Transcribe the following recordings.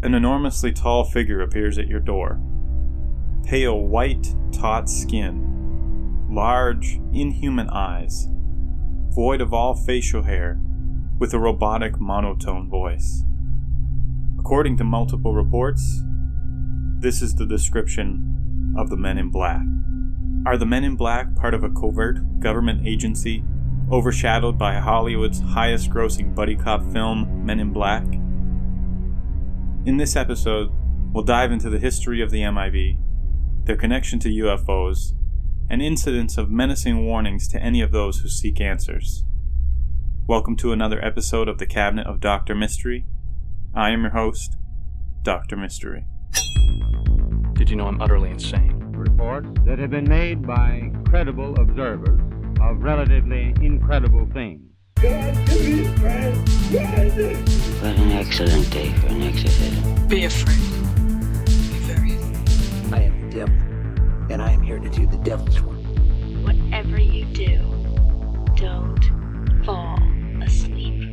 an enormously tall figure appears at your door. Pale white, taut skin, large, inhuman eyes, void of all facial hair, with a robotic monotone voice. According to multiple reports, this is the description of the Men in Black. Are the Men in Black part of a covert government agency overshadowed by Hollywood's highest-grossing buddy cop film, Men in Black? In this episode, we'll dive into the history of the MIB, their connection to UFOs, and incidents of menacing warnings to any of those who seek answers. Welcome to another episode of the Cabinet of Dr. Mystery. I am your host, Dr. Mystery. Did you know I'm utterly insane? Reports that have been made by credible observers of relatively incredible things. What an excellent day for an exorcism. Be afraid. Be very afraid. I am the devil, and I am here to do the devil's work. Whatever you do, don't fall asleep.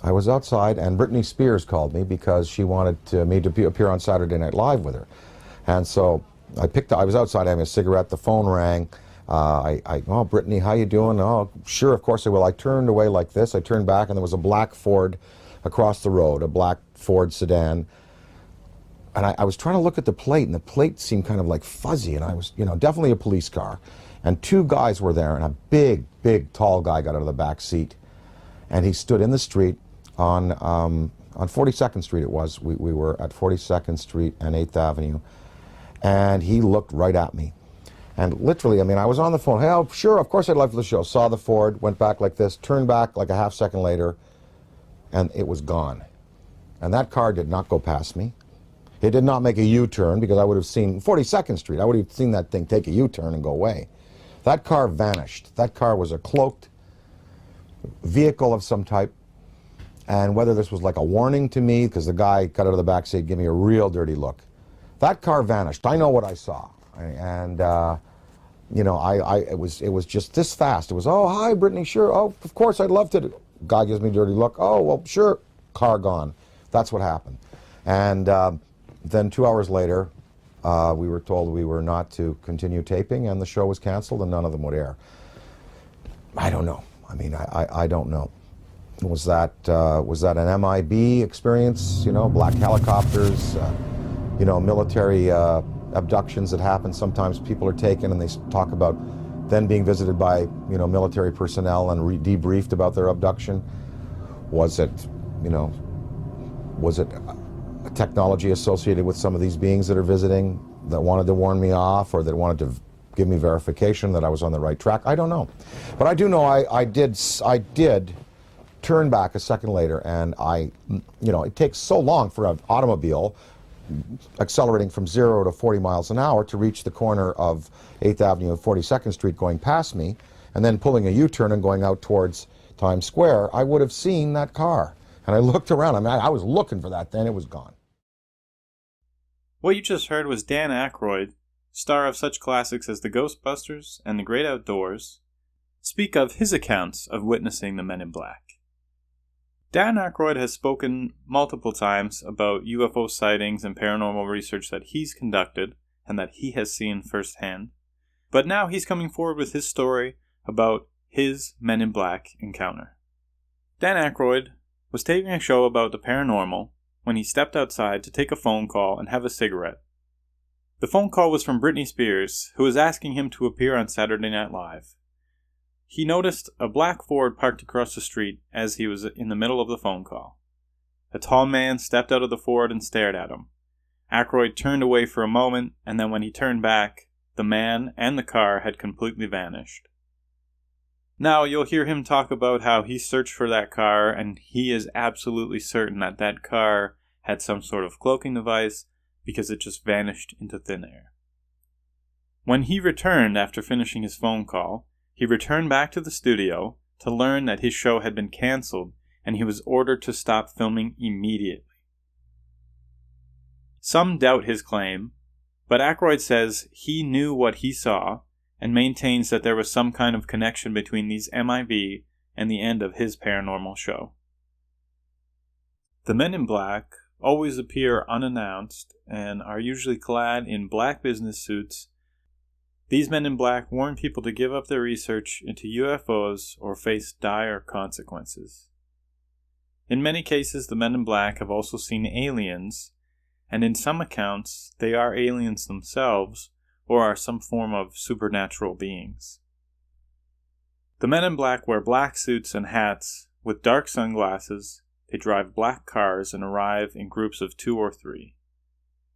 I was outside, and Britney Spears called me because she wanted me to appear on Saturday Night Live with her. And so I was outside having a cigarette, the phone rang. Oh, Brittany, how you doing? Oh, sure, of course I will. I turned away like this. I turned back, and there was a black Ford across the road, a black Ford sedan. And I was trying to look at the plate, and the plate seemed kind of like fuzzy, and I was, definitely a police car. And two guys were there, and a big, tall guy got out of the back seat. And he stood in the street on 42nd Street it was. We were at 42nd Street and 8th Avenue. And he looked right at me. And literally, I was on the phone. Hey, oh, sure, of course I'd love for the show. Saw the Ford, went back like this, turned back like a half second later, and it was gone. And that car did not go past me. It did not make a U-turn, because I would have seen 42nd Street. I would have seen that thing take a U-turn and go away. That car vanished. That car was a cloaked vehicle of some type. And whether this was like a warning to me, because the guy got out of the back seat, gave me a real dirty look. That car vanished. I know what I saw. And it was just this fast. It was, oh, hi, Brittany, sure. Oh, of course, I'd love to. Guy gives me a dirty look. Oh, well, sure. Car gone. That's what happened. And then 2 hours later, we were told we were not to continue taping, and the show was canceled, and none of them would air. I don't know. I don't know. Was that an MIB experience? Black helicopters, military abductions that happen. Sometimes people are taken and they talk about then being visited by, military personnel and debriefed about their abduction. Was it a technology associated with some of these beings that are visiting that wanted to warn me off, or that wanted to give me verification that I was on the right track? I don't know. But I do know I did turn back a second later, and it takes so long for an automobile accelerating from 0 to 40 miles an hour to reach the corner of 8th Avenue and 42nd Street going past me, and then pulling a U-turn and going out towards Times Square. I would have seen that car. And I looked around. I was looking for that then. It was gone. What you just heard was Dan Aykroyd, star of such classics as The Ghostbusters and The Great Outdoors, speak of his accounts of witnessing the Men in Black. Dan Aykroyd has spoken multiple times about UFO sightings and paranormal research that he's conducted and that he has seen firsthand, but now he's coming forward with his story about his Men in Black encounter. Dan Aykroyd was taping a show about the paranormal when he stepped outside to take a phone call and have a cigarette. The phone call was from Britney Spears, who was asking him to appear on Saturday Night Live. He noticed a black Ford parked across the street as he was in the middle of the phone call. A tall man stepped out of the Ford and stared at him. Aykroyd turned away for a moment, and then when he turned back, the man and the car had completely vanished. Now you'll hear him talk about how he searched for that car, and he is absolutely certain that that car had some sort of cloaking device because it just vanished into thin air. When he returned after finishing his phone call, he returned back to the studio to learn that his show had been canceled and he was ordered to stop filming immediately. Some doubt his claim, but Aykroyd says he knew what he saw and maintains that there was some kind of connection between these MIB and the end of his paranormal show. The men in black always appear unannounced and are usually clad in black business suits. These men in black warn people to give up their research into UFOs or face dire consequences. In many cases, the men in black have also seen aliens, and in some accounts, they are aliens themselves or are some form of supernatural beings. The men in black wear black suits and hats with dark sunglasses. They drive black cars and arrive in groups of 2 or 3.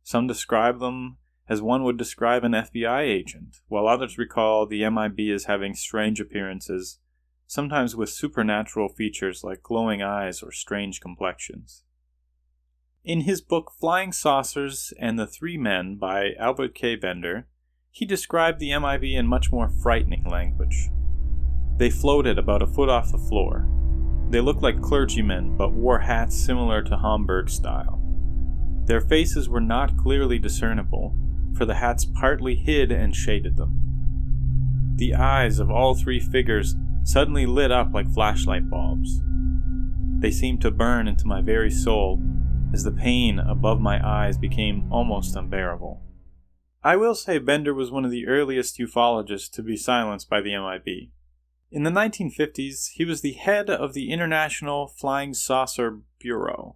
Some describe them as one would describe an FBI agent, while others recall the MIB as having strange appearances, sometimes with supernatural features like glowing eyes or strange complexions. In his book Flying Saucers and the Three Men by Albert K. Bender, he described the MIB in much more frightening language. They floated about a foot off the floor. They looked like clergymen, but wore hats similar to Homburg style. Their faces were not clearly discernible, for the hats partly hid and shaded them. The eyes of all 3 figures suddenly lit up like flashlight bulbs. They seemed to burn into my very soul, as the pain above my eyes became almost unbearable. I will say Bender was one of the earliest ufologists to be silenced by the MIB. In the 1950s, he was the head of the International Flying Saucer Bureau,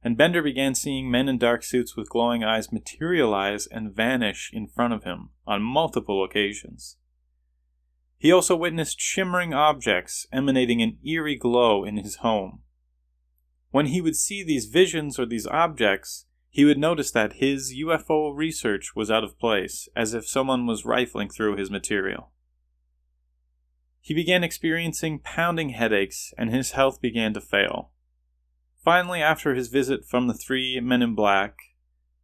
and Bender began seeing men in dark suits with glowing eyes materialize and vanish in front of him on multiple occasions. He also witnessed shimmering objects emanating an eerie glow in his home. When he would see these visions or these objects, he would notice that his UFO research was out of place, as if someone was rifling through his material. He began experiencing pounding headaches, and his health began to fail. Finally, after his visit from the 3 men in black,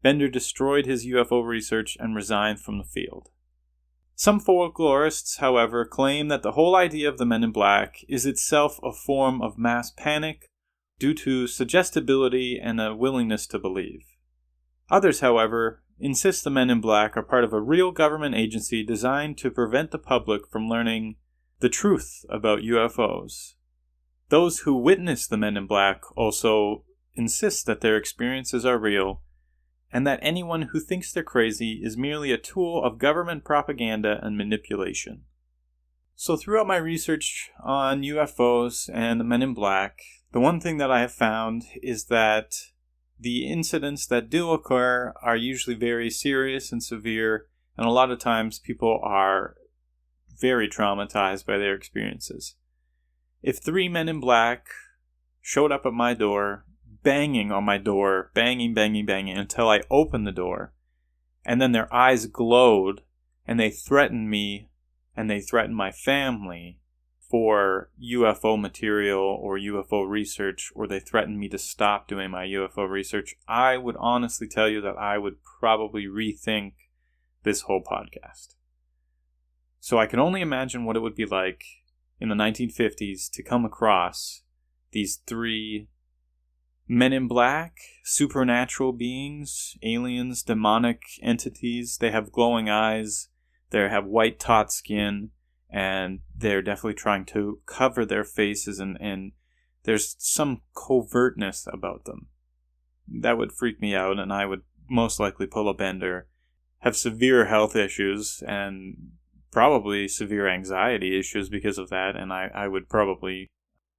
Bender destroyed his UFO research and resigned from the field. Some folklorists, however, claim that the whole idea of the men in black is itself a form of mass panic due to suggestibility and a willingness to believe. Others, however, insist the men in black are part of a real government agency designed to prevent the public from learning the truth about UFOs. Those who witness the men in black also insist that their experiences are real, and that anyone who thinks they're crazy is merely a tool of government propaganda and manipulation. So throughout my research on UFOs and the men in black, the one thing that I have found is that the incidents that do occur are usually very serious and severe, and a lot of times people are very traumatized by their experiences. If 3 men in black showed up at my door, banging on my door, banging until I opened the door, and then their eyes glowed, and they threatened me, and they threatened my family for UFO material or UFO research, or they threatened me to stop doing my UFO research, I would honestly tell you that I would probably rethink this whole podcast. So I can only imagine what it would be like in the 1950s to come across these 3 men in black, supernatural beings, aliens, demonic entities. They have glowing eyes, they have white taut skin, and they're definitely trying to cover their faces, and there's some covertness about them. That would freak me out, and I would most likely pull a Bender, have severe health issues, and probably severe anxiety issues because of that, and I would probably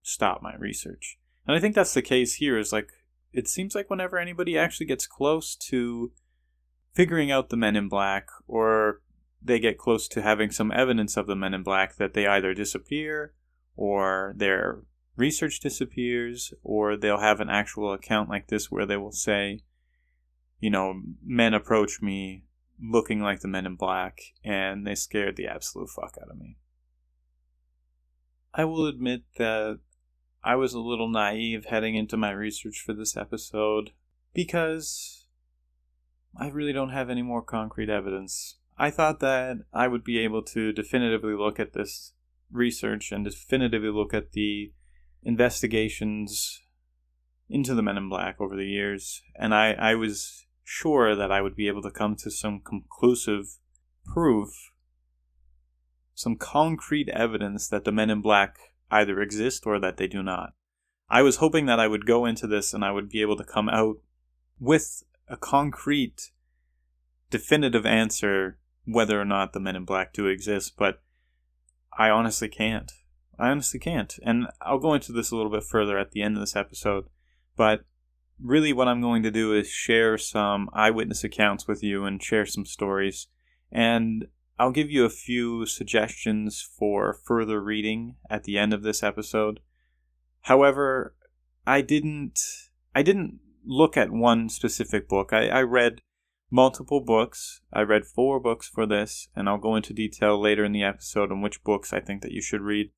stop my research. And I think that's the case here, is like, it seems like whenever anybody actually gets close to figuring out the men in black, or they get close to having some evidence of the men in black, that they either disappear, or their research disappears, or they'll have an actual account like this where they will say, men approach me looking like the men in black, and they scared the absolute fuck out of me. I will admit that I was a little naive heading into my research for this episode, because I really don't have any more concrete evidence. I thought that I would be able to definitively look at this research and definitively look at the investigations into the men in black over the years, and I was sure that I would be able to come to some conclusive proof, some concrete evidence that the men in black either exist or that they do not. I was hoping that I would go into this and I would be able to come out with a concrete, definitive answer whether or not the Men in Black do exist, but I honestly can't. And I'll go into this a little bit further at the end of this episode, but really what I'm going to do is share some eyewitness accounts with you and share some stories, and I'll give you a few suggestions for further reading at the end of this episode. However, I didn't look at one specific book. I read multiple books. I read 4 books for this, and I'll go into detail later in the episode on which books I think that you should read.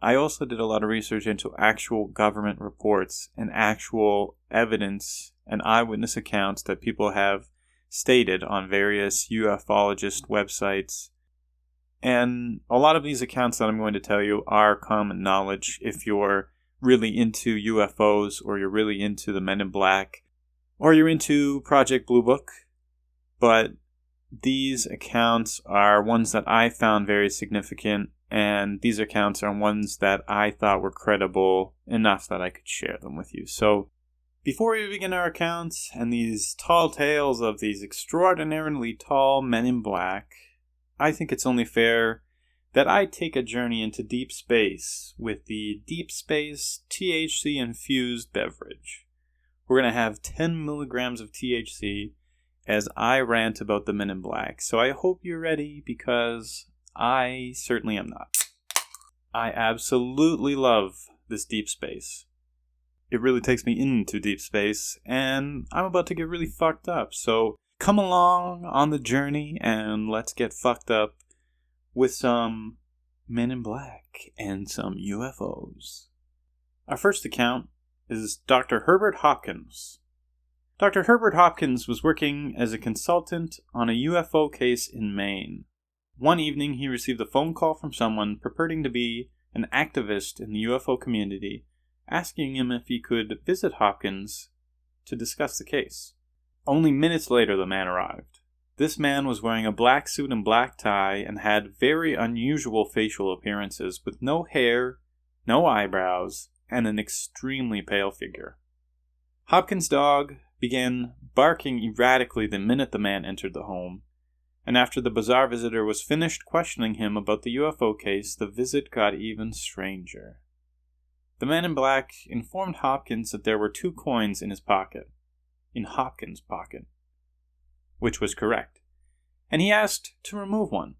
I also did a lot of research into actual government reports and actual evidence and eyewitness accounts that people have stated on various ufologist websites. And a lot of these accounts that I'm going to tell you are common knowledge if you're really into UFOs, or you're really into the Men in Black, or you're into Project Blue Book. But these accounts are ones that I found very significant, and these accounts are ones that I thought were credible enough that I could share them with you. So, before we begin our accounts and these tall tales of these extraordinarily tall Men in Black, I think it's only fair that I take a journey into deep space with the Deep Space THC-infused beverage. We're going to have 10 milligrams of THC as I rant about the Men in Black. So I hope you're ready, because I certainly am not. I absolutely love this deep space. It really takes me into deep space, and I'm about to get really fucked up. So come along on the journey and let's get fucked up with some Men in Black and some UFOs. Our first account is Dr. Herbert Hopkins. Dr. Herbert Hopkins was working as a consultant on a UFO case in Maine. One evening, he received a phone call from someone purporting to be an activist in the UFO community, asking him if he could visit Hopkins to discuss the case. Only minutes later, the man arrived. This man was wearing a black suit and black tie and had very unusual facial appearances, with no hair, no eyebrows, and an extremely pale figure. Hopkins' dog began barking erratically the minute the man entered the home, and after the bizarre visitor was finished questioning him about the UFO case, the visit got even stranger. The man in black informed Hopkins that there were 2 coins in Hopkins' pocket, which was correct, and he asked to remove one.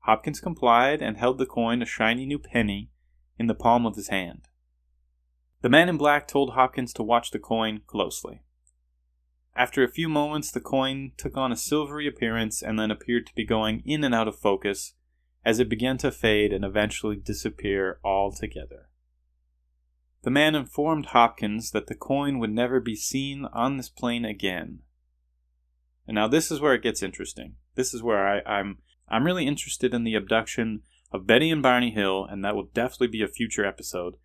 Hopkins complied and held the coin, a shiny new penny, in the palm of his hand. The man in black told Hopkins to watch the coin closely. After a few moments, the coin took on a silvery appearance and then appeared to be going in and out of focus as it began to fade and eventually disappear altogether. The man informed Hopkins that the coin would never be seen on this plane again. And now this is where it gets interesting. This is where I'm really interested in the abduction of Betty and Barney Hill, and that will definitely be a future episode.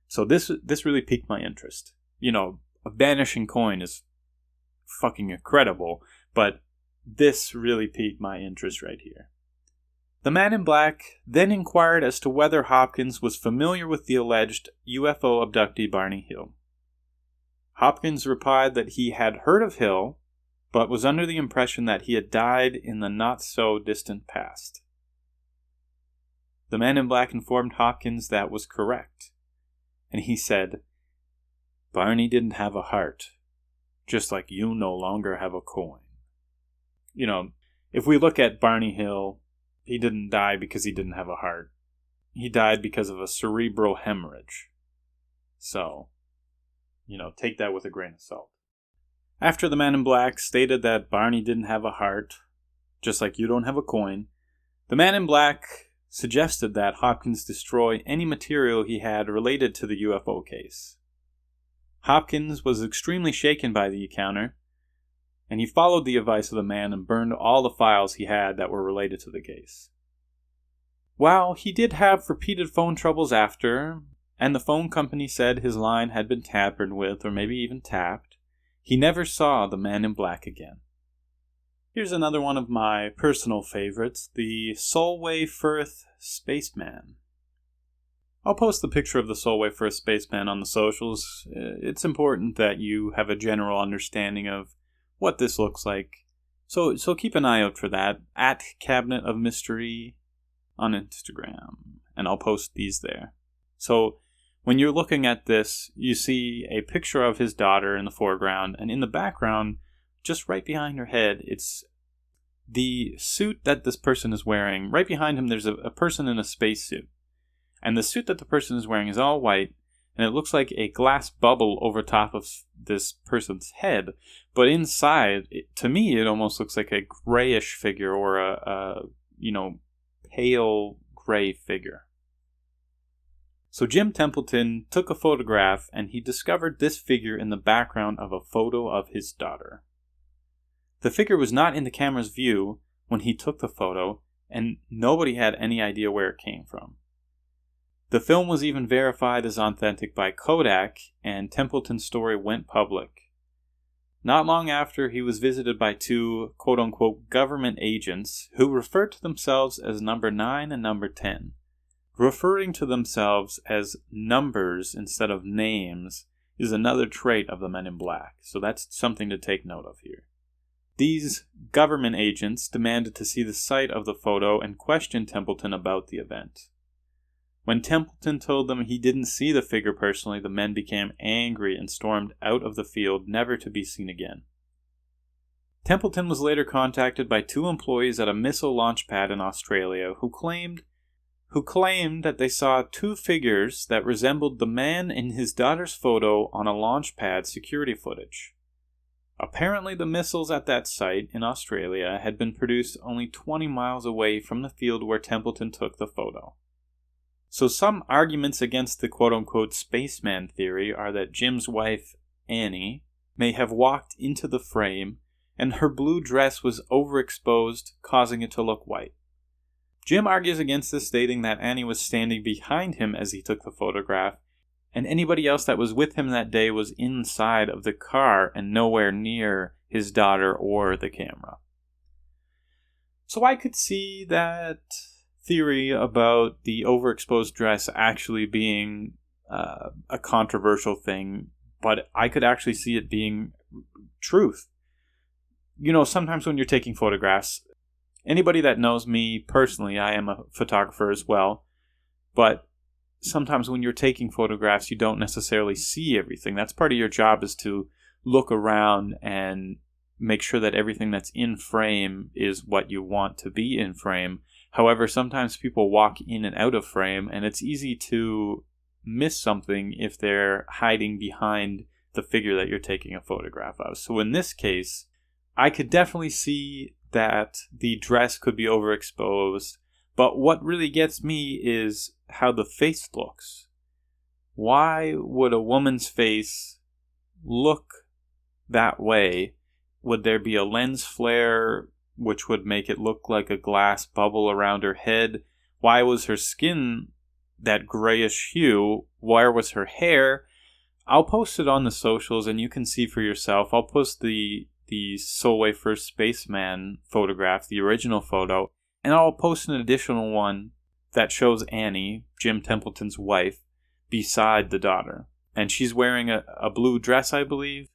So this really piqued my interest. You know, a vanishing coin is fucking incredible, but this really piqued my interest right here. The man in black then inquired as to whether Hopkins was familiar with the alleged UFO abductee Barney Hill. Hopkins replied that he had heard of Hill, but was under the impression that he had died in the not-so-distant past. The man in black informed Hopkins that was correct, and he said, "Barney didn't have a heart, just like you no longer have a coin." You know, if we look at Barney Hill, he didn't die because he didn't have a heart. He died because of a cerebral hemorrhage. So, take that with a grain of salt. After the man in black stated that Barney didn't have a heart, just like you don't have a coin, the man in black suggested that Hopkins destroy any material he had related to the UFO case. Hopkins was extremely shaken by the encounter, and he followed the advice of the man and burned all the files he had that were related to the case. While he did have repeated phone troubles after, and the phone company said his line had been tampered with or maybe even tapped, he never saw the man in black again. Here's another one of my personal favorites, the Solway Firth Spaceman. I'll post the picture of the Solway First Spaceman on the socials. It's important that you have a general understanding of what this looks like. So keep an eye out for that at Cabinet of Mystery on Instagram, and I'll post these there. So when you're looking at this, you see a picture of his daughter in the foreground, and in the background, just right behind her head, it's the suit that this person is wearing. Right behind him, there's a person in a spacesuit. And the suit that the person is wearing is all white, and it looks like a glass bubble over top of this person's head. But inside, to me, it almost looks like a grayish figure, or a pale gray figure. So Jim Templeton took a photograph, and he discovered this figure in the background of a photo of his daughter. The figure was not in the camera's view when he took the photo, and nobody had any idea where it came from. The film was even verified as authentic by Kodak, and Templeton's story went public. Not long after, he was visited by two quote-unquote government agents who referred to themselves as number 9 and number 10. Referring to themselves as numbers instead of names is another trait of the Men in Black, so that's something to take note of here. These government agents demanded to see the site of the photo and questioned Templeton about the event. When Templeton told them he didn't see the figure personally, the men became angry and stormed out of the field, never to be seen again. Templeton was later contacted by two employees at a missile launch pad in Australia who claimed that they saw two figures that resembled the man in his daughter's photo on a launch pad security footage. Apparently, the missiles at that site in Australia had been produced only 20 miles away from the field where Templeton took the photo. So some arguments against the quote-unquote spaceman theory are that Jim's wife, Annie, may have walked into the frame and her blue dress was overexposed, causing it to look white. Jim argues against this, stating that Annie was standing behind him as he took the photograph, and anybody else that was with him that day was inside of the car and nowhere near his daughter or the camera. So I could see that theory about the overexposed dress actually being a controversial thing, but I could actually see it being truth. You know, sometimes when you're taking photographs, anybody that knows me personally, I am a photographer as well, but sometimes when you're taking photographs, you don't necessarily see everything. That's part of your job, is to look around and make sure that everything that's in frame is what you want to be in frame. However, sometimes people walk in and out of frame, and it's easy to miss something if they're hiding behind the figure that you're taking a photograph of. So in this case, I could definitely see that the dress could be overexposed, but what really gets me is how the face looks. Why would a woman's face look that way? Would there be a lens flare which would make it look like a glass bubble around her head? Why was her skin that grayish hue? Where was her hair? I'll post it on the socials and you can see for yourself. I'll post the Solway First Spaceman photograph, the original photo, and I'll post an additional one that shows Annie, Jim Templeton's wife, beside the daughter. And she's wearing a blue dress, I believe.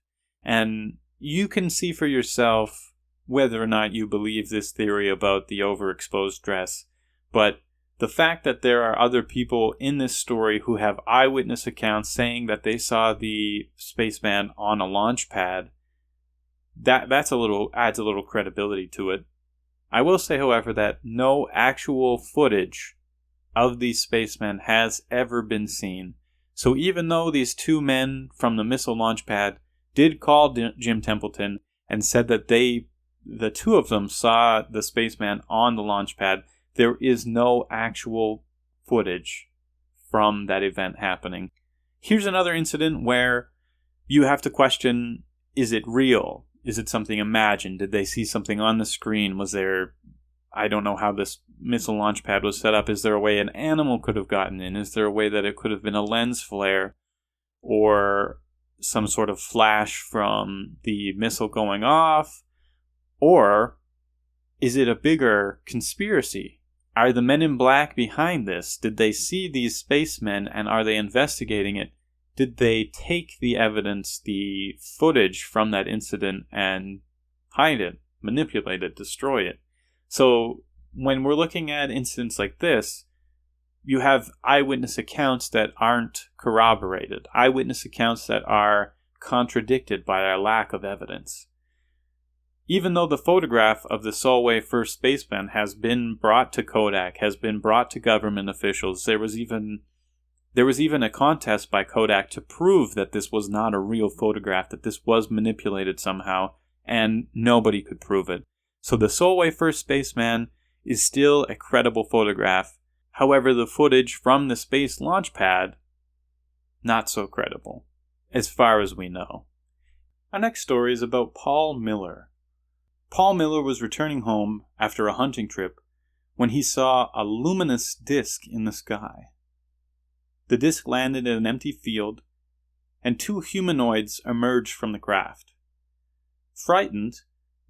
And you can see for yourself whether or not you believe this theory about the overexposed dress. But the fact that there are other people in this story who have eyewitness accounts saying that they saw the spaceman on a launch pad, adds a little credibility to it. I will say, however, that no actual footage of these spacemen has ever been seen. So even though these two men from the missile launch pad did call Jim Templeton and said that the two of them saw the spaceman on the launch pad, there is no actual footage from that event happening. Here's another incident where you have to question, is it real? Is it something imagined? Did they see something on the screen? Was there, I don't know how this missile launch pad was set up. Is there a way an animal could have gotten in? Is there a way that it could have been a lens flare or some sort of flash from the missile going off? Or is it a bigger conspiracy? Are the men in black behind this? Did they see these spacemen and are they investigating it? Did they take the evidence, the footage from that incident and hide it, manipulate it, destroy it? So when we're looking at incidents like this, you have eyewitness accounts that aren't corroborated, eyewitness accounts that are contradicted by our lack of evidence. Even though the photograph of the Solway first spaceman has been brought to Kodak, has been brought to government officials, there was even a contest by Kodak to prove that this was not a real photograph, that this was manipulated somehow, and nobody could prove it. So the Solway first spaceman is still a credible photograph. However, the footage from the space launch pad, not so credible, as far as we know. Our next story is about Paul Miller. Paul Miller was returning home after a hunting trip when he saw a luminous disk in the sky. The disk landed in an empty field, and two humanoids emerged from the craft. Frightened,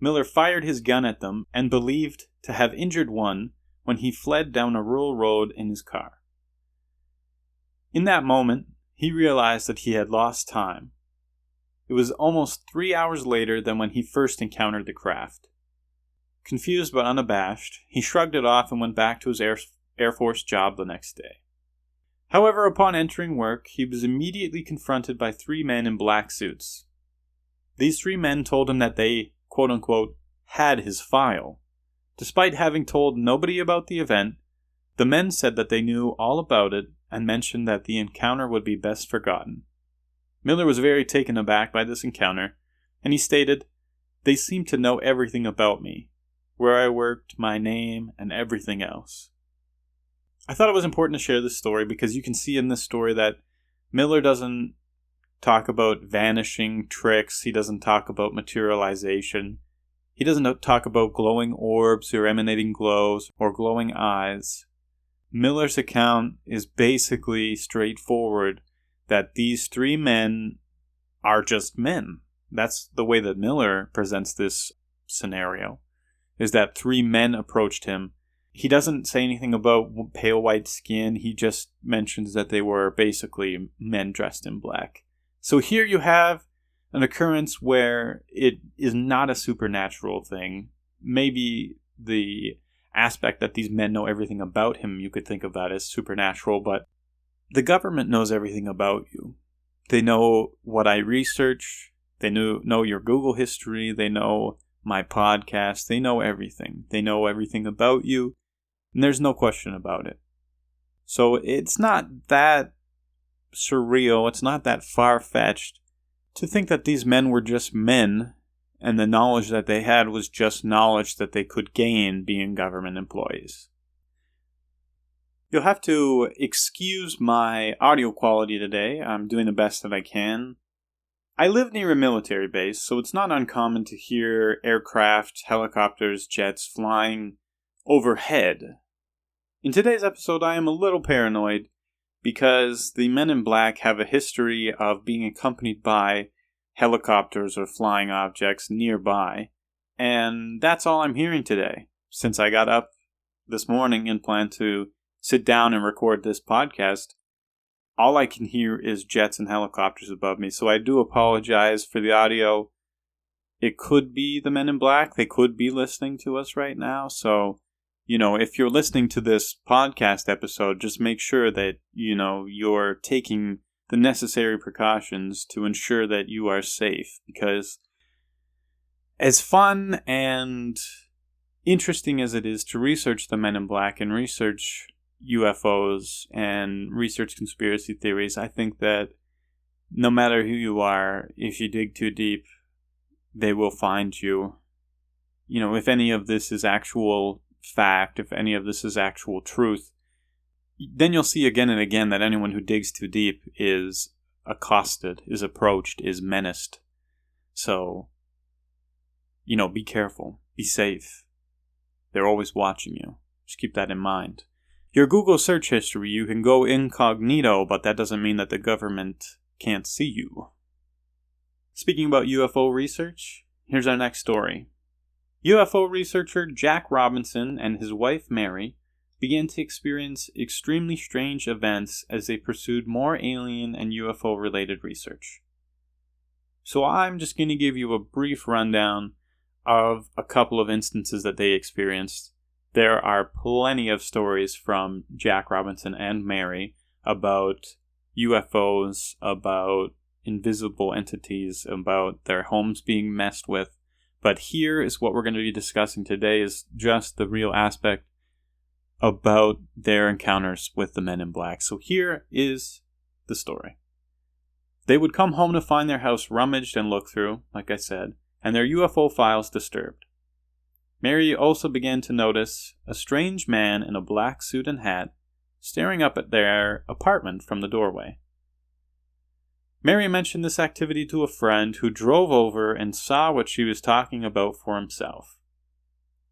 Miller fired his gun at them and believed to have injured one when he fled down a rural road in his car. In that moment, he realized that he had lost time. It was almost 3 hours later than when he first encountered the craft. Confused but unabashed, he shrugged it off and went back to his Air Force job the next day. However, upon entering work, he was immediately confronted by 3 men in black suits. These 3 men told him that they, quote-unquote, had his file. Despite having told nobody about the event, the men said that they knew all about it and mentioned that the encounter would be best forgotten. Miller was very taken aback by this encounter, and he stated, "They seemed to know everything about me, where I worked, my name, and everything else." I thought it was important to share this story because you can see in this story that Miller doesn't talk about vanishing tricks, he doesn't talk about materialization, he doesn't talk about glowing orbs or emanating glows or glowing eyes. Miller's account is basically straightforward, that these 3 men are just men. That's the way that Miller presents this scenario, is that 3 men approached him. He doesn't say anything about pale white skin, he just mentions that they were basically men dressed in black. So here you have an occurrence where it is not a supernatural thing. Maybe the aspect that these men know everything about him, you could think of that as supernatural, but the government knows everything about you. They know what I research, they know your Google history, they know my podcast, they know everything. They know everything about you, and there's no question about it. So it's not that surreal, it's not that far-fetched to think that these men were just men, and the knowledge that they had was just knowledge that they could gain being government employees. You'll have to excuse my audio quality today. I'm doing the best that I can. I live near a military base, so it's not uncommon to hear aircraft, helicopters, jets flying overhead. In today's episode, I am a little paranoid because the men in black have a history of being accompanied by helicopters or flying objects nearby, and that's all I'm hearing today. Since I got up this morning and planned to sit down and record this podcast, all I can hear is jets and helicopters above me, so I do apologize for the audio. It could be the men in black, they could be listening to us right now, so, if you're listening to this podcast episode, just make sure that, you're taking the necessary precautions to ensure that you are safe, because as fun and interesting as it is to research the men in black and research UFOs and research conspiracy theories, I think that no matter who you are, if you dig too deep, they will find you. If any of this is actual fact, if any of this is actual truth, then you'll see again and again that anyone who digs too deep is accosted, is approached, is menaced. So, be careful, be safe. They're always watching you. Just keep that in mind. Your Google search history, you can go incognito, but that doesn't mean that the government can't see you. Speaking about UFO research, here's our next story. UFO researcher Jack Robinson and his wife Mary began to experience extremely strange events as they pursued more alien and UFO-related research. So I'm just going to give you a brief rundown of a couple of instances that they experienced. There are plenty of stories from Jack Robinson and Mary about UFOs, about invisible entities, about their homes being messed with. But here is what we're going to be discussing today, is just the real aspect about their encounters with the Men in Black. So here is the story. They would come home to find their house rummaged and looked through, like I said, and their UFO files disturbed. Mary also began to notice a strange man in a black suit and hat staring up at their apartment from the doorway. Mary mentioned this activity to a friend who drove over and saw what she was talking about for himself.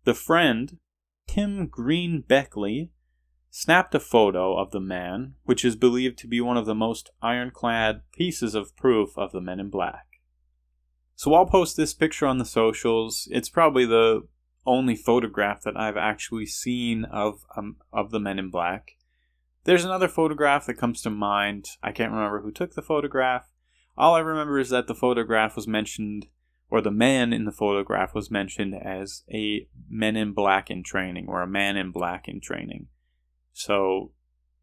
The friend, Tim Green Beckley, snapped a photo of the man, which is believed to be one of the most ironclad pieces of proof of the Men in Black. So I'll post this picture on the socials. It's probably the only photograph that I've actually seen of the Men in Black. There's another photograph that comes to mind. I can't remember who took the photograph. All I remember is that the photograph was mentioned, or the man in the photograph was mentioned as a Men in Black in training, or a man in black in training. So,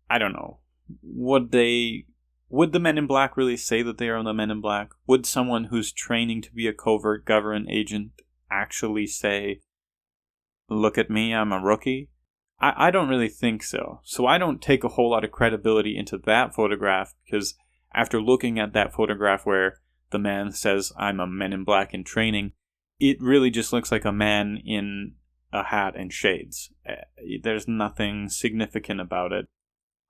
I don't know. Would the Men in Black really say that they are the Men in Black? Would someone who's training to be a covert government agent actually say, "Look at me, I'm a rookie"? I don't really think so. So I don't take a whole lot of credibility into that photograph, because after looking at that photograph where the man says, "I'm a Men in Black in training," it really just looks like a man in a hat and shades. There's nothing significant about it.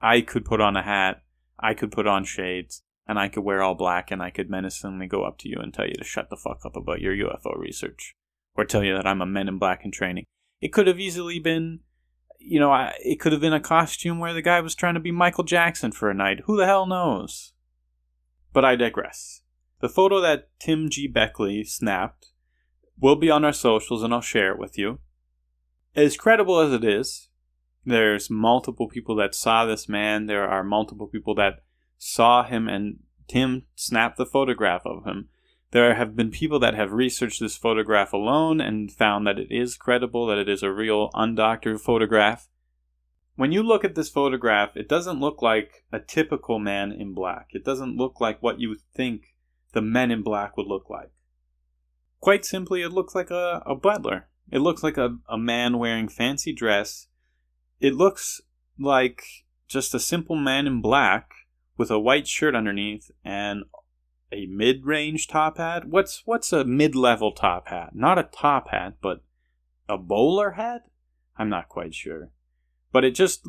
I could put on a hat, I could put on shades, and I could wear all black, and I could menacingly go up to you and tell you to shut the fuck up about your UFO research, or tell you that I'm a Men in Black in training. It could have easily been, it could have been a costume where the guy was trying to be Michael Jackson for a night. Who the hell knows? But I digress. The photo that Tim G. Beckley snapped will be on our socials, and I'll share it with you. As credible as it is, there's multiple people that saw this man. There are multiple people that saw him and Tim snapped the photograph of him. There have been people that have researched this photograph alone and found that it is credible, that it is a real undoctored photograph. When you look at this photograph, it doesn't look like a typical man in black. It doesn't look like what you think the Men in Black would look like. Quite simply, it looks like a butler. It looks like a man wearing fancy dress. It looks like just a simple man in black with a white shirt underneath and a mid-range top hat. What's a mid-level top hat? Not a top hat, but a bowler hat? I'm not quite sure. But it just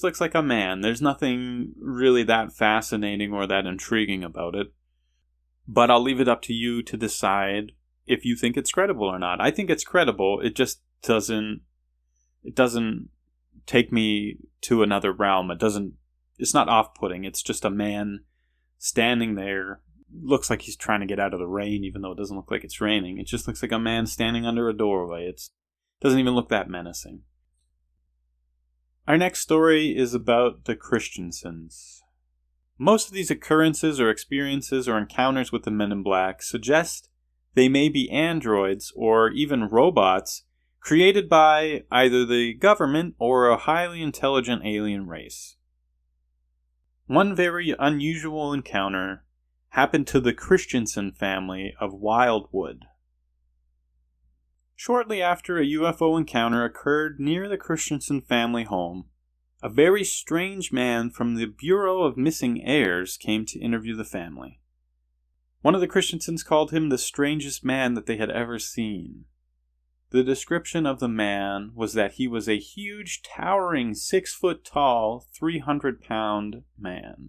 looks like a man. There's nothing really that fascinating or that intriguing about it. But I'll leave it up to you to decide if you think it's credible or not. I think it's credible. It just doesn't take me to another realm. It's not off-putting. It's just a man standing there. Looks like he's trying to get out of the rain, even though it doesn't look like it's raining. It just looks like a man standing under a doorway. It doesn't even look that menacing. Our next story is about the Christensens. Most of these occurrences or experiences or encounters with the Men in Black suggest they may be androids or even robots created by either the government or a highly intelligent alien race. One very unusual encounter happened to the Christensen family of Wildwood. Shortly after a UFO encounter occurred near the Christensen family home, a very strange man from the Bureau of Missing Heirs came to interview the family. One of the Christensens called him the strangest man that they had ever seen. The description of the man was that he was a huge, towering, 6-foot-tall, 300-pound man.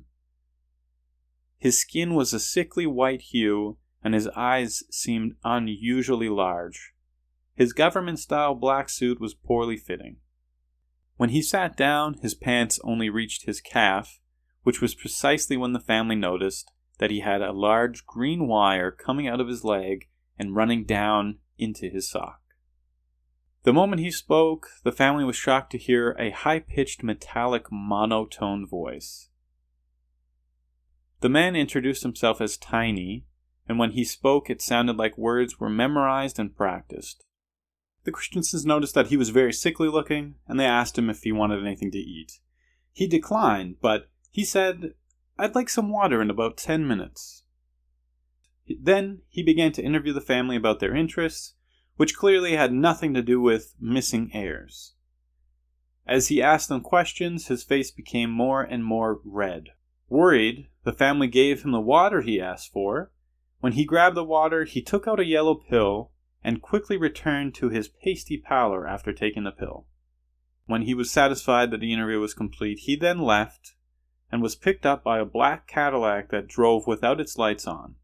His skin was a sickly white hue, and his eyes seemed unusually large. His government-style black suit was poorly fitting. When he sat down, his pants only reached his calf, which was precisely when the family noticed that he had a large green wire coming out of his leg and running down into his sock. The moment he spoke, the family was shocked to hear a high-pitched metallic monotone voice. The man introduced himself as Tiny, and when he spoke it sounded like words were memorized and practiced. The Christiansens noticed that he was very sickly looking, and they asked him if he wanted anything to eat. He declined, but he said, "I'd like some water in about 10 minutes. Then he began to interview the family about their interests, which clearly had nothing to do with missing heirs. As he asked them questions, his face became more and more red. Worried, the family gave him the water he asked for. When he grabbed the water, he took out a yellow pill and quickly returned to his pasty pallor after taking the pill. When he was satisfied that the interview was complete, he then left and was picked up by a black Cadillac that drove without its lights on.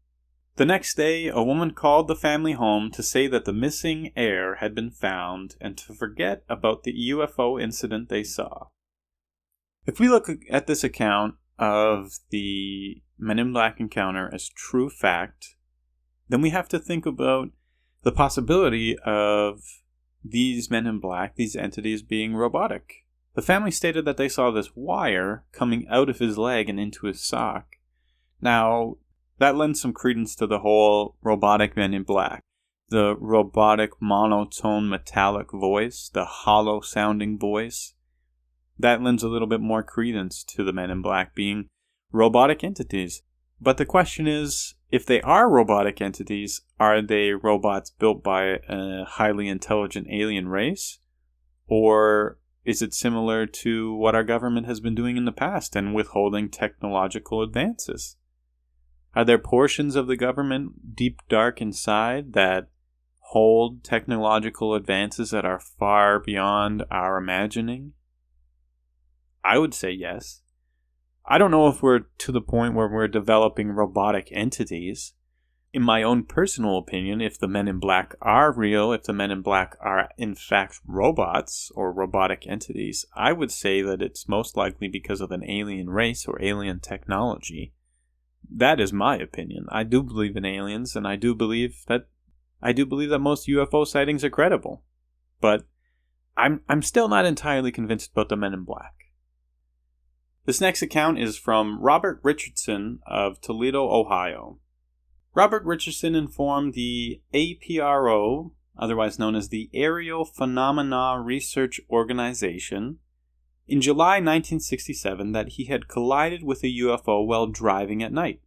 The next day, a woman called the family home to say that the missing heir had been found and to forget about the UFO incident they saw." If we look at this account of the Men in Black encounter as true fact, then we have to think about the possibility of these Men in Black, these entities, being robotic. The family stated that they saw this wire coming out of his leg and into his sock. Now, that lends some credence to the whole robotic Men in Black. The robotic monotone metallic voice, the hollow sounding voice. That lends a little bit more credence to the Men in Black being robotic entities. But the question is, if they are robotic entities, are they robots built by a highly intelligent alien race? Or is it similar to what our government has been doing in the past and withholding technological advances? Are there portions of the government deep dark inside that hold technological advances that are far beyond our imagining? I would say yes. I don't know if we're to the point where we're developing robotic entities. In my own personal opinion, if the Men in Black are real, if the Men in Black are in fact robots or robotic entities, I would say that it's most likely because of an alien race or alien technology. That is my opinion. I do believe in aliens, and I do believe that most UFO sightings are credible. But I'm still not entirely convinced about the Men in Black. This next account is from Robert Richardson of Toledo, Ohio. Robert Richardson informed the APRO, otherwise known as the Aerial Phenomena Research Organization, in July 1967 that he had collided with a UFO while driving at night.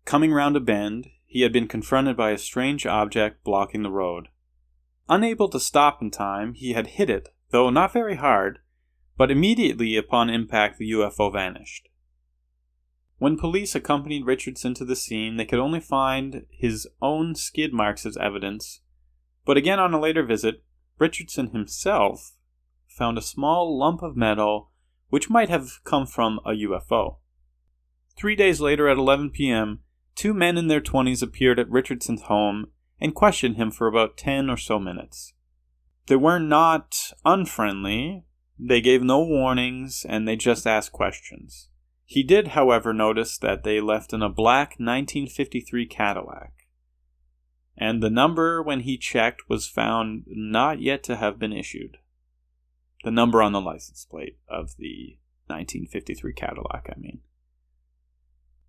Coming round a bend, he had been confronted by a strange object blocking the road. Unable to stop in time, he had hit it, though not very hard, but immediately upon impact the UFO vanished. When police accompanied Richardson to the scene, they could only find his own skid marks as evidence, but again on a later visit, Richardson himself found a small lump of metal which might have come from a UFO. 3 days later at 11 p.m., 2 men in their 20s appeared at Richardson's home and questioned him for about 10 or so minutes. They were not unfriendly. They gave no warnings, and they just asked questions. He did, however, notice that they left in a black 1953 Cadillac. And the number, when he checked, was found not yet to have been issued. The number on the license plate of the 1953 Cadillac, I mean.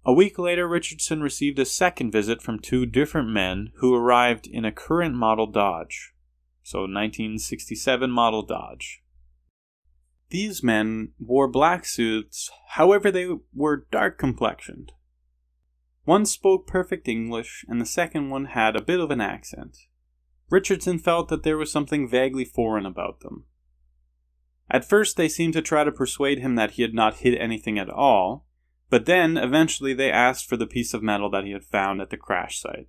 A week later, Richardson received a second visit from 2 different men who arrived in a current model Dodge. So 1967 model Dodge. These men wore black suits, however they were dark complexioned. One spoke perfect English, and the second one had a bit of an accent. Richardson felt that there was something vaguely foreign about them. At first they seemed to try to persuade him that he had not hit anything at all, but then eventually they asked for the piece of metal that he had found at the crash site.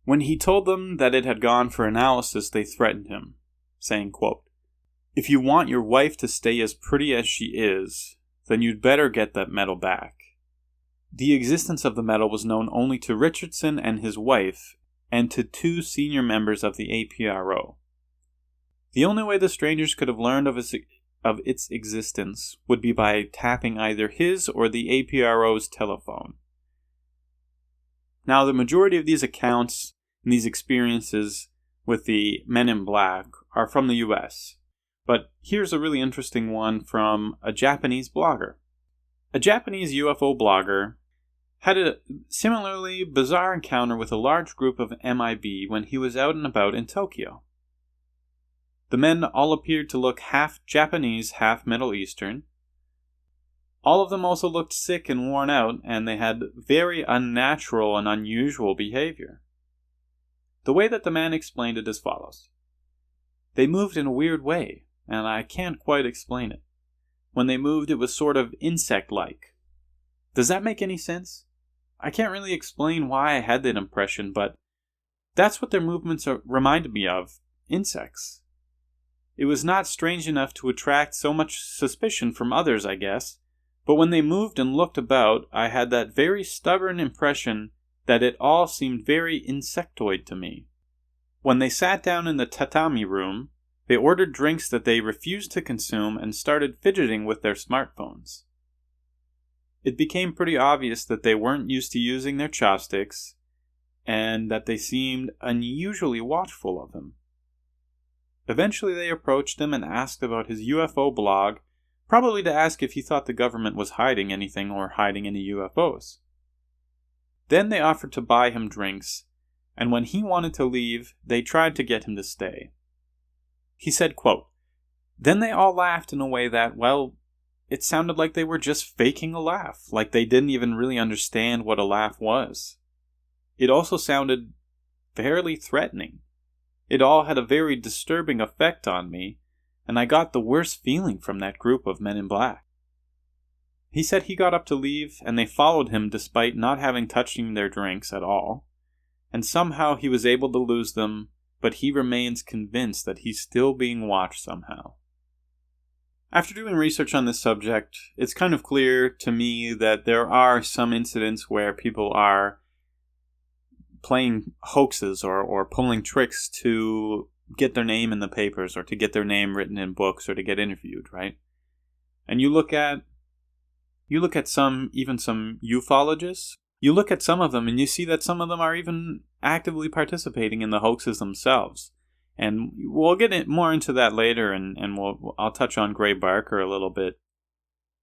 When he told them that it had gone for analysis, they threatened him, saying, quote, "If you want your wife to stay as pretty as she is, then you'd better get that metal back." The existence of the metal was known only to Richardson and his wife, and to 2 senior members of the APRO. The only way the strangers could have learned of its existence would be by tapping either his or the APRO's telephone. Now, the majority of these accounts and these experiences with the Men in Black are from the US. But here's a really interesting one from a Japanese blogger. A Japanese UFO blogger had a similarly bizarre encounter with a large group of MIB when he was out and about in Tokyo. The men all appeared to look half Japanese, half Middle Eastern. All of them also looked sick and worn out, and they had very unnatural and unusual behavior. The way that the man explained it as follows. They moved in a weird way, and I can't quite explain it. When they moved, it was sort of insect-like. Does that make any sense? I can't really explain why I had that impression, but that's what their movements reminded me of, insects. It was not strange enough to attract so much suspicion from others, I guess, but when they moved and looked about, I had that very stubborn impression that it all seemed very insectoid to me. When they sat down in the tatami room, they ordered drinks that they refused to consume and started fidgeting with their smartphones. It became pretty obvious that they weren't used to using their chopsticks, and that they seemed unusually watchful of him. Eventually they approached him and asked about his UFO blog, probably to ask if he thought the government was hiding anything or hiding any UFOs. Then they offered to buy him drinks, and when he wanted to leave, they tried to get him to stay. He said, quote, "Then they all laughed in a way that, well, it sounded like they were just faking a laugh, like they didn't even really understand what a laugh was. It also sounded fairly threatening. It all had a very disturbing effect on me, and I got the worst feeling from that group of men in black." He said he got up to leave, and they followed him despite not having touched their drinks at all, and somehow he was able to lose them, but he remains convinced that he's still being watched somehow. After doing research on this subject, it's kind of clear to me that there are some incidents where people are playing hoaxes or pulling tricks to get their name in the papers or to get their name written in books or to get interviewed, right? And you look at some ufologists, you look at some of them and you see that some of them are even actively participating in the hoaxes themselves. And we'll get more into that later, and I'll touch on Gray Barker a little bit,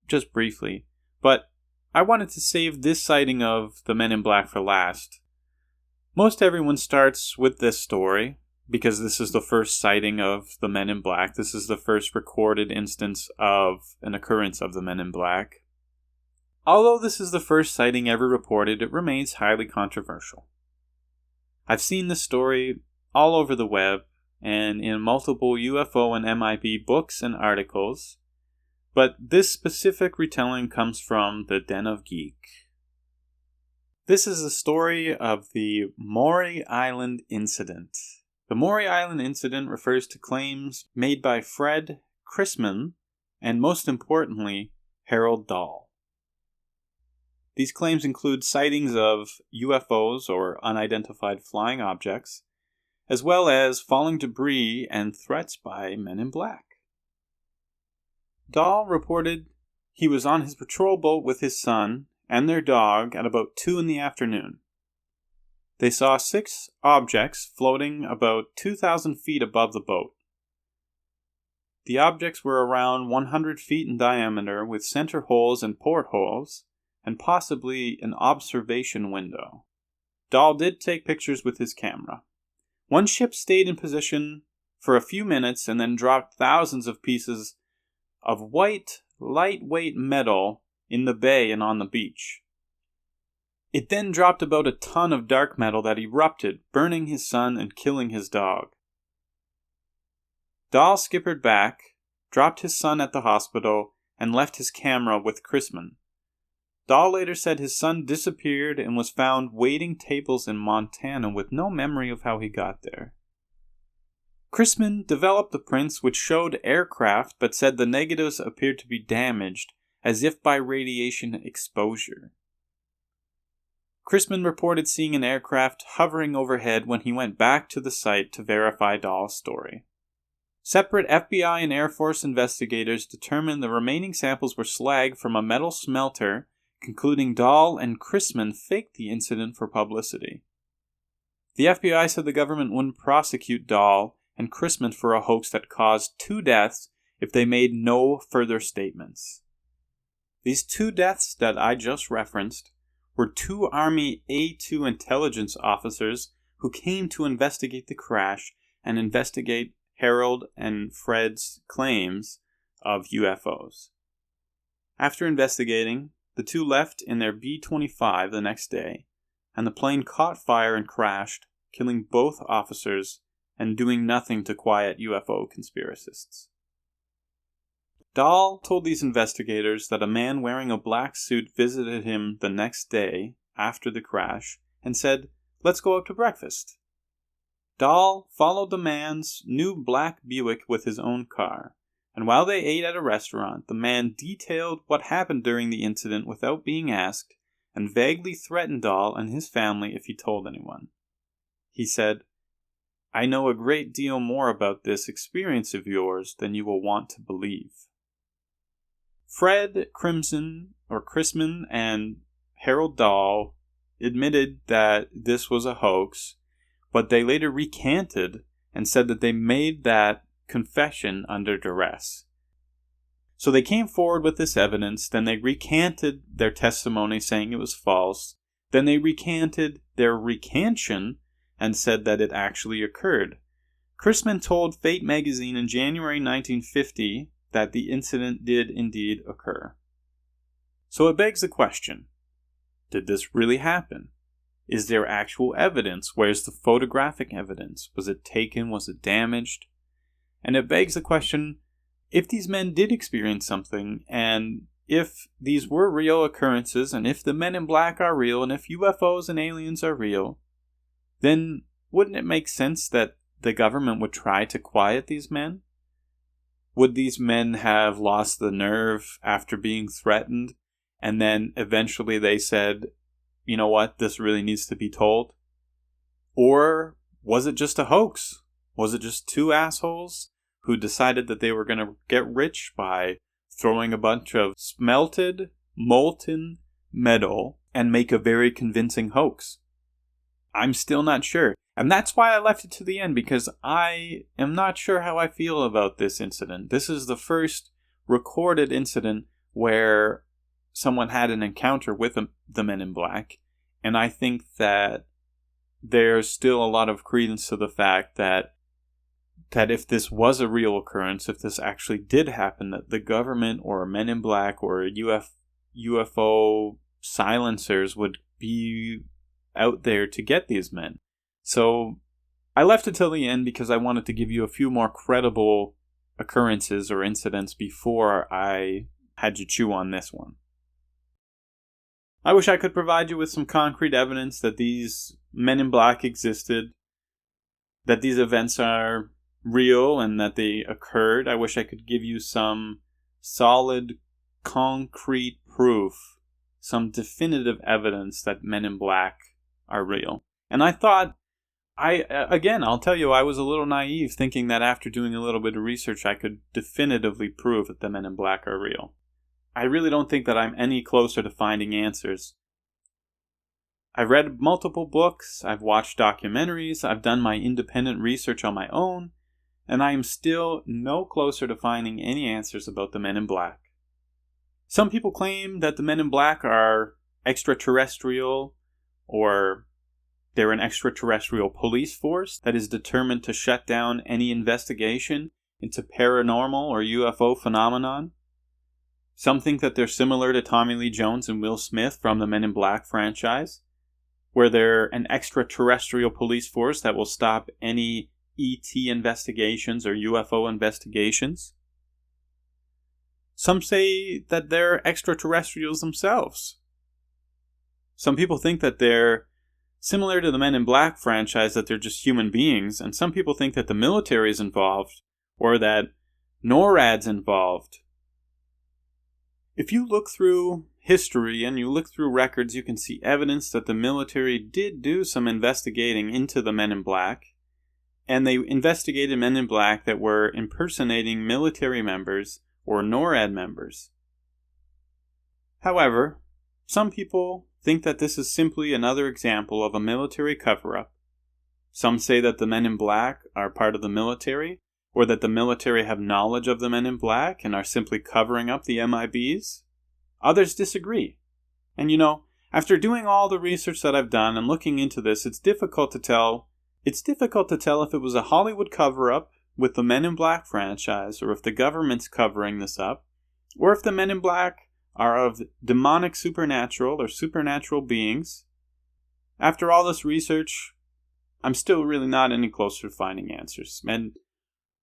just briefly. But I wanted to save this sighting of the Men in Black for last. Most everyone starts with this story, because this is the first sighting of the Men in Black. This is the first recorded instance of an occurrence of the Men in Black. Although this is the first sighting ever reported, it remains highly controversial. I've seen this story all over the web, and in multiple UFO and MIB books and articles, but this specific retelling comes from the Den of Geek. This is the story of the Maury Island Incident. The Maury Island Incident refers to claims made by Fred Chrisman and, most importantly, Harold Dahl. These claims include sightings of UFOs or unidentified flying objects, as well as falling debris and threats by Men in Black. Dahl reported he was on his patrol boat with his son and their dog at about 2 p.m. They saw 6 objects floating about 2,000 feet above the boat. The objects were around 100 feet in diameter with center holes and portholes, and possibly an observation window. Dahl did take pictures with his camera. One ship stayed in position for a few minutes and then dropped thousands of pieces of white, lightweight metal in the bay and on the beach. It then dropped about a ton of dark metal that erupted, burning his son and killing his dog. Dahl skippered back, dropped his son at the hospital, and left his camera with Chrisman. Dahl later said his son disappeared and was found waiting tables in Montana with no memory of how he got there. Chrisman developed the prints which showed aircraft but said the negatives appeared to be damaged, as if by radiation exposure. Chrisman reported seeing an aircraft hovering overhead when he went back to the site to verify Dahl's story. Separate FBI and Air Force investigators determined the remaining samples were slag from a metal smelter, concluding Dahl and Chrisman faked the incident for publicity. The FBI said the government wouldn't prosecute Dahl and Chrisman for a hoax that caused 2 deaths if they made no further statements. These 2 deaths that I just referenced were 2 Army A-2 intelligence officers who came to investigate the crash and investigate Harold and Fred's claims of UFOs. After investigating, the 2 left in their B-25 the next day, and the plane caught fire and crashed, killing both officers and doing nothing to quiet UFO conspiracists. Dahl told these investigators that a man wearing a black suit visited him the next day after the crash and said, "Let's go out to breakfast." Dahl followed the man's new black Buick with his own car, and while they ate at a restaurant, the man detailed what happened during the incident without being asked and vaguely threatened Dahl and his family if he told anyone. He said, "I know a great deal more about this experience of yours than you will want to believe." Fred Chrisman and Harold Dahl admitted that this was a hoax, but they later recanted and said that they made that confession under duress. So they came forward with this evidence, then they recanted their testimony saying it was false, then they recanted their recantation and said that it actually occurred. Chrisman told Fate magazine in January 1950 that the incident did indeed occur. So it begs the question, did this really happen? Is there actual evidence? Where's the photographic evidence? Was it taken? Was it damaged? And it begs the question, if these men did experience something, and if these were real occurrences, and if the men in black are real, and if UFOs and aliens are real, then wouldn't it make sense that the government would try to quiet these men? Would these men have lost the nerve after being threatened, and then eventually they said, you know what, this really needs to be told? Or was it just a hoax? Was it just 2 assholes who decided that they were going to get rich by throwing a bunch of smelted, molten metal and make a very convincing hoax? I'm still not sure. And that's why I left it to the end, because I am not sure how I feel about this incident. This is the first recorded incident where someone had an encounter with the Men in Black, and I think that there's still a lot of credence to the fact that if this was a real occurrence, if this actually did happen, that the government or Men in Black or UFO silencers would be out there to get these men. So I left it till the end because I wanted to give you a few more credible occurrences or incidents before I had to chew on this one. I wish I could provide you with some concrete evidence that these Men in Black existed, that these events are real and that they occurred. I wish I could give you some solid, concrete proof, some definitive evidence that Men in Black are real. And I thought, I'll tell you, I was a little naive thinking that after doing a little bit of research, I could definitively prove that the Men in Black are real. I really don't think that I'm any closer to finding answers. I've read multiple books, I've watched documentaries, I've done my independent research on my own, and I am still no closer to finding any answers about the Men in Black. Some people claim that the Men in Black are extraterrestrial, or they're an extraterrestrial police force that is determined to shut down any investigation into paranormal or UFO phenomenon. Some think that they're similar to Tommy Lee Jones and Will Smith from the Men in Black franchise, where they're an extraterrestrial police force that will stop any ET investigations or UFO investigations. Some say that they're extraterrestrials themselves. Some people think that they're similar to the Men in Black franchise, that they're just human beings, and some people think that the military is involved, or that NORAD's involved. If you look through history and you look through records, you can see evidence that the military did do some investigating into the Men in Black, and they investigated Men in Black that were impersonating military members or NORAD members. However, some people think that this is simply another example of a military cover-up, Some say that the men in black are part of the military, or that the military have knowledge of the men in black and are simply covering up the MIBs. Others disagree. And after doing all the research that I've done and looking into this, it's difficult to tell if it was a Hollywood cover-up with the Men in Black franchise, or if the government's covering this up, or if the Men in Black are of demonic supernatural or supernatural beings. After all this research, I'm still really not any closer to finding answers. And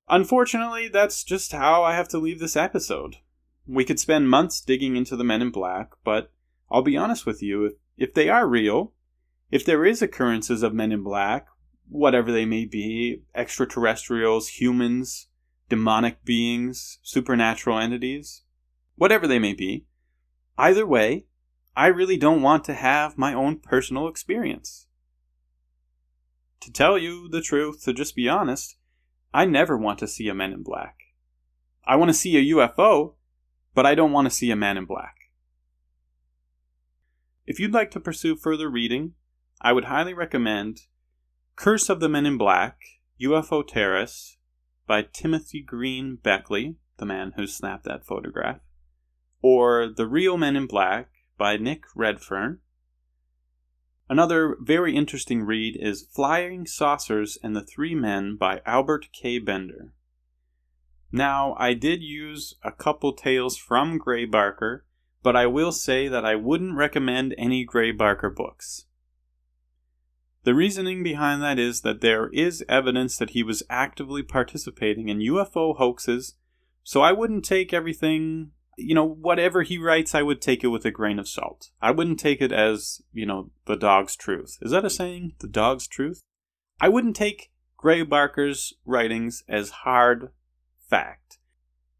unfortunately, that's just how I have to leave this episode. We could spend months digging into the Men in Black, but I'll be honest with you, if they are real, if there is occurrences of Men in Black, whatever they may be, extraterrestrials, humans, demonic beings, supernatural entities, whatever they may be, either way, I really don't want to have my own personal experience. To tell you the truth, to just be honest, I never want to see a Men in Black. I want to see a UFO, but I don't want to see a Man in Black. If you'd like to pursue further reading, I would highly recommend Curse of the Men in Black, UFO Terrorists by Timothy Green Beckley, the man who snapped that photograph, or The Real Men in Black by Nick Redfern. Another very interesting read is Flying Saucers and the Three Men by Albert K. Bender. Now, I did use a couple tales from Gray Barker, but I will say that I wouldn't recommend any Gray Barker books. The reasoning behind that is that there is evidence that he was actively participating in UFO hoaxes, so I wouldn't take everything, whatever he writes, I would take it with a grain of salt. I wouldn't take it as, the dog's truth. Is that a saying? The dog's truth? I wouldn't take Gray Barker's writings as hard fact.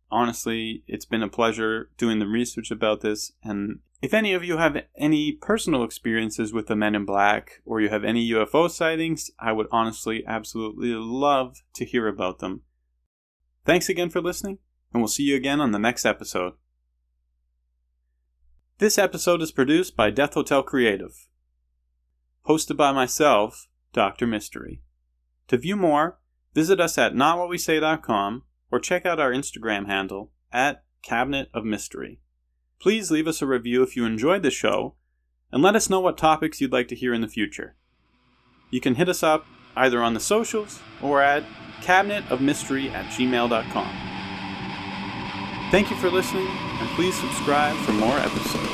Honestly, it's been a pleasure doing the research about this, and if any of you have any personal experiences with the Men in Black, or you have any UFO sightings, I would honestly absolutely love to hear about them. Thanks again for listening, and we'll see you again on the next episode. This episode is produced by Death Hotel Creative. Hosted by myself, Dr. Mystery. To view more, visit us at notwhatwesay.com, or check out our Instagram handle at Cabinet of Mystery. Please leave us a review if you enjoyed the show, and let us know what topics you'd like to hear in the future. You can hit us up either on the socials or at cabinetofmystery@gmail.com. Thank you for listening, and please subscribe for more episodes.